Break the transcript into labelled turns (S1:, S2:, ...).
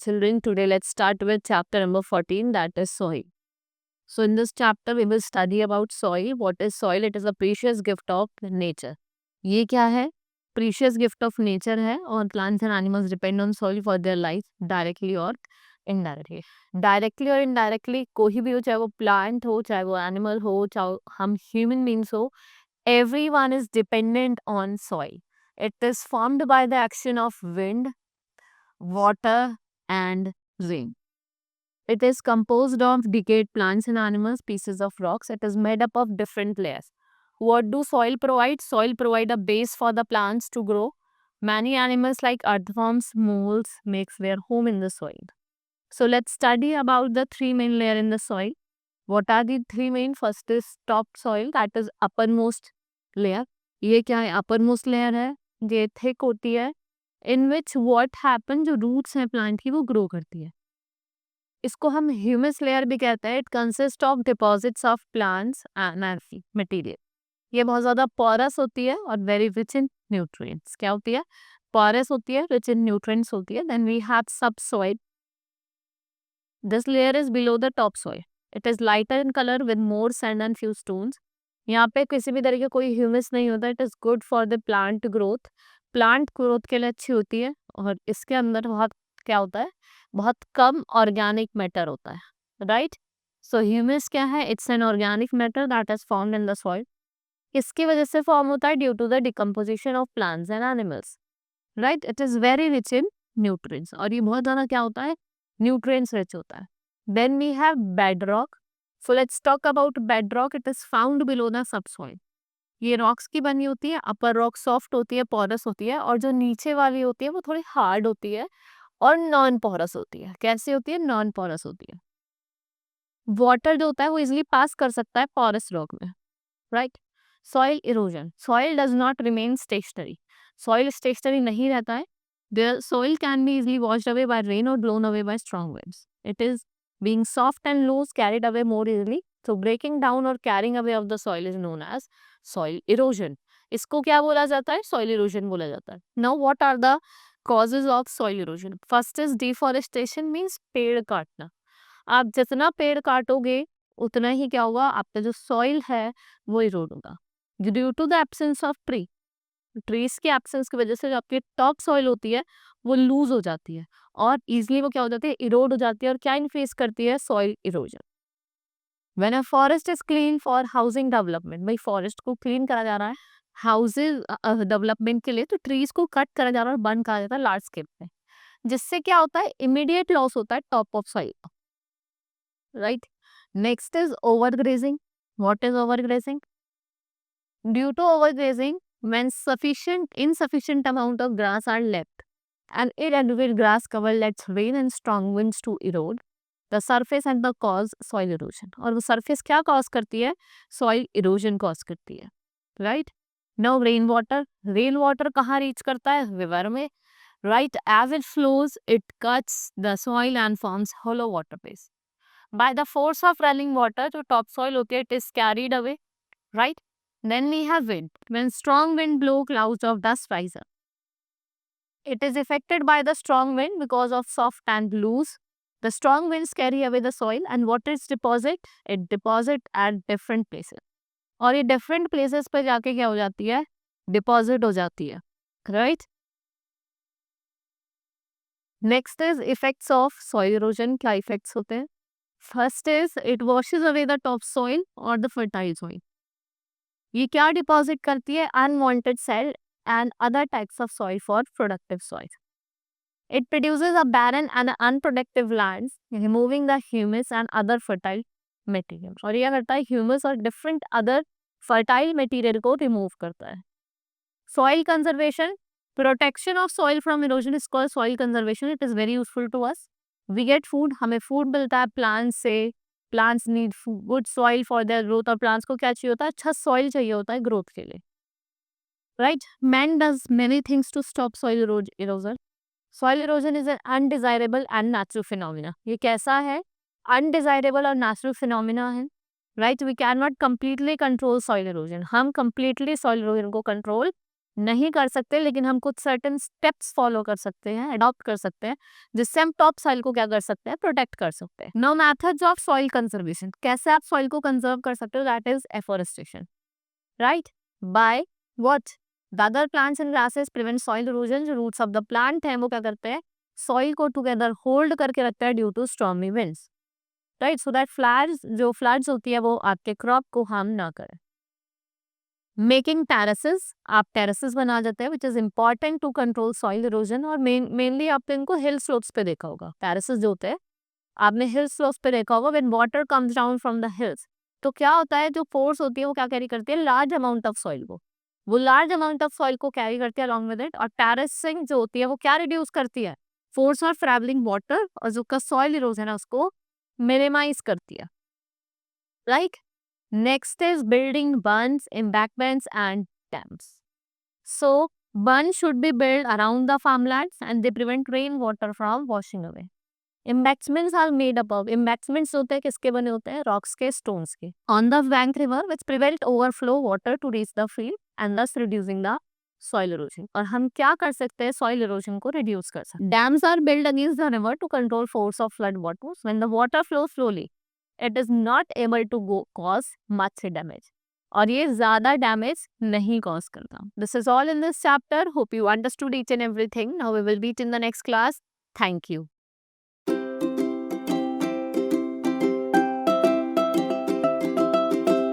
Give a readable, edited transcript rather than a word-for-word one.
S1: children. Today let's start with chapter number 14, that is soil. So in this chapter we will study about soil. What is soil? It is a precious gift of nature. ये क्या है? Precious gift of nature है और plants and animals depend on soil for their life directly or indirectly. Directly और indirectly कोई भी हो, चाहे वो plant हो, चाहे वो animal हो, चाहे हम human beings हो, everyone is dependent on soil. It is formed by the action of wind, water and rain. It is composed of decayed plants and animals, pieces of rocks. It is made up of different layers. What do soil provide? Soil provide a base for the plants to grow. Many animals like earthworms, moles makes their home in the soil. So let's study about the three main layer in the soil. What are the three main? First is top soil, that is uppermost layer. ये क्या है? uppermost layer है, ये thick होती है, in which what happen, जो roots हैं plant की वो grow करती है. इसको हम ह्यूमस लेयर भी कहते हैं. It consist of deposits of plants and earth material. ये बहुत ज़्यादा पोरस होती है और वेरी रिच इन न्यूट्रिएंट्स. क्या होती है? पोरस होती है, रिच इन न्यूट्रिएंट्स होती है. देन वी हैव सब soil. This layer is below the top soil. It is lighter in colour with more sand and few stones. यहाँ पे किसी भी तरह का कोई ह्यूमस नहीं होता. It is good for the plant growth. Plant growth के लिए अच्छी होती है और इसके अंदर बहुत क्या होता है? बहुत कम ऑर्गेनिक मैटर होता है. राइट. सो ह्यूमस क्या है? It's an organic matter that is found in the soil. इसकी वजह से फॉर्म होता है due to the decomposition of plants and animals. Right. It is very rich in nutrients और ये बहुत ज़्यादा क्या होता है? न्यूट्रिएंट्स रिच होता है. Then we have bedrock. So let's talk about bedrock. It is found below the subsoil. ये रॉक्स की बनी होती है. अपर रॉक सॉफ्ट होती है, पोरस होती है, और जो नीचे वाली होती है वो थोड़ी हार्ड होती है और नॉन पोरस होती है. कैसी होती है? नॉन पोरस होती है. वाटर जो होता है वो इजिली पास कर सकता है पोरस रॉक में. Right. Soil erosion. Soil does not remain stationary. Soil stationary नहीं रहता है. The soil can be easily washed away by rain और blown away by strong winds. It is being soft and loose carried away more easily. So breaking down or carrying away of the soil is known as soil erosion. इसको क्या बोला जाता है? soil erosion बोला जाता है. Now what are the causes of soil erosion? First is deforestation, means पेड़ काटना. आप जितना पेड़ काटोगे उतना ही क्या होगा? आपका जो soil है वो इरोड होगा. Due to the absence of tree, trees के एब्सेंस की वजह से जो आपकी टॉप सॉइल होती है वो लूज हो जाती है और इजिली वो क्या हो जाती है? इरोड हो जाती है. और क्या इनफेस करती है? Soil erosion. When a forest is clean for housing development, भाई फॉरेस्ट को क्लीन करा जा रहा है हाउसेज डेवलपमेंट के लिए, तो ट्रीज को कट करा जा रहा है और बर्न करा जाता है लार्ज स्केल पे, जिससे क्या होता है? इमीडिएट लॉस होता है top of soil. Right. Next is overgrazing. What is overgrazing? Due to overgrazing, when insufficient amount of grass are left, and inadequate grass cover lets rain and strong winds to erode the surface and the cause soil erosion. और वो surface क्या cause करती है? soil erosion cause करती है. right. now rain water कहाँ reach करता है? river में. right. as it flows it cuts the soil and forms hollow water base. by the force of running water, जो top soil होती है, it is carried away. right. then we have wind. when strong wind blow, clouds of dust rise up. It is affected by the strong wind because of soft and loose. The strong winds carry away the soil, and what is deposit? It deposit at different places. और ये different places पे जाके क्या हो जाती है? Deposit हो जाती है. Right? Next is effects of soil erosion. क्या effects होते हैं? First is it washes away the top soil or the fertile soil. ये क्या deposit करती है? Unwanted soil and other types of soil for productive soil. It produces a barren and unproductive lands, removing the humus and other fertile material. और यह करता है humus और different other fertile material को remove करता है. Soil conservation. Protection of soil from erosion is called soil conservation. It is very useful to us. We get food. हमें food मिलता है plants से. Plants need food, good soil for their growth. और plants को क्या चाहिए होता है? अच्छा soil चाहिए होता है growth के लिए. Right? Man does many things to stop soil erosion. Soil erosion is an undesirable and natural phenomena. ये कैसा है? Undesirable और natural phenomena है. Right? We cannot completely control soil erosion. हम completely soil erosion को control नहीं कर सकते, लेकिन हम कुछ सर्टेन स्टेप्स फॉलो कर सकते हैं, अडॉप्ट कर सकते हैं, जिससे हम टॉप सॉइल को क्या कर सकते हैं, प्रोटेक्ट कर सकते हैं। Now methods of soil conservation, कैसे आप सॉइल को कंजर्व कर सकते हो, that is afforestation, right? By what? The other plants and grasses prevent soil erosion. जो रूट्स ऑफ द प्लांट हैं वो क्या करते हैं, सॉइल को टुगेदर होल्ड करके रखता है due to stormy winds, right? So that floods होती है वो आपके क्रॉप को हार्म ना करे। मेकिंग टेरेसेस, आप टेरेसेस बना देते हैं which is important to control soil erosion. और मेनली आपने इनको हिल स्लोप्स पे देखा होगा, टेरेसेस जो होते हैं आपने हिल स्लोप्स पे देखा होगा। When water comes down from the hills, तो क्या होता है, जो फोर्स होती है वो क्या कैरी करती है, लार्ज अमाउंट ऑफ सॉइल को, वो लार्ज अमाउंट ऑफ सॉइल को कैरी करती है अलॉन्ग विद इट। और टेरेसिंग जो होती है वो क्या रिड्यूस करती है, फोर्स ऑफ ट्रैवलिंग वाटर, और जो का सॉइल इरोजन है उसको मिनिमाइज करती है, right? Next is building bunds, embankments and dams. So, bunds should be built around the farmlands and they prevent rainwater from washing away. Embankments are made up of, embankments होते हैं किसके बने होते हैं, rocks के, stones के, on the bank river which prevent overflow water to reach the field and thus reducing the soil erosion. और हम क्या कर सकते हैं, soil erosion को reduce कर सकते हैं. Dams are built against the river to control force of flood waters. When the water flows slowly, it is not able to cause much damage. और ये ज़्यादा डैमेज नहीं कॉज करता. This is all in this chapter. Hope you understood each and everything. Now we will meet in the next class. Thank you.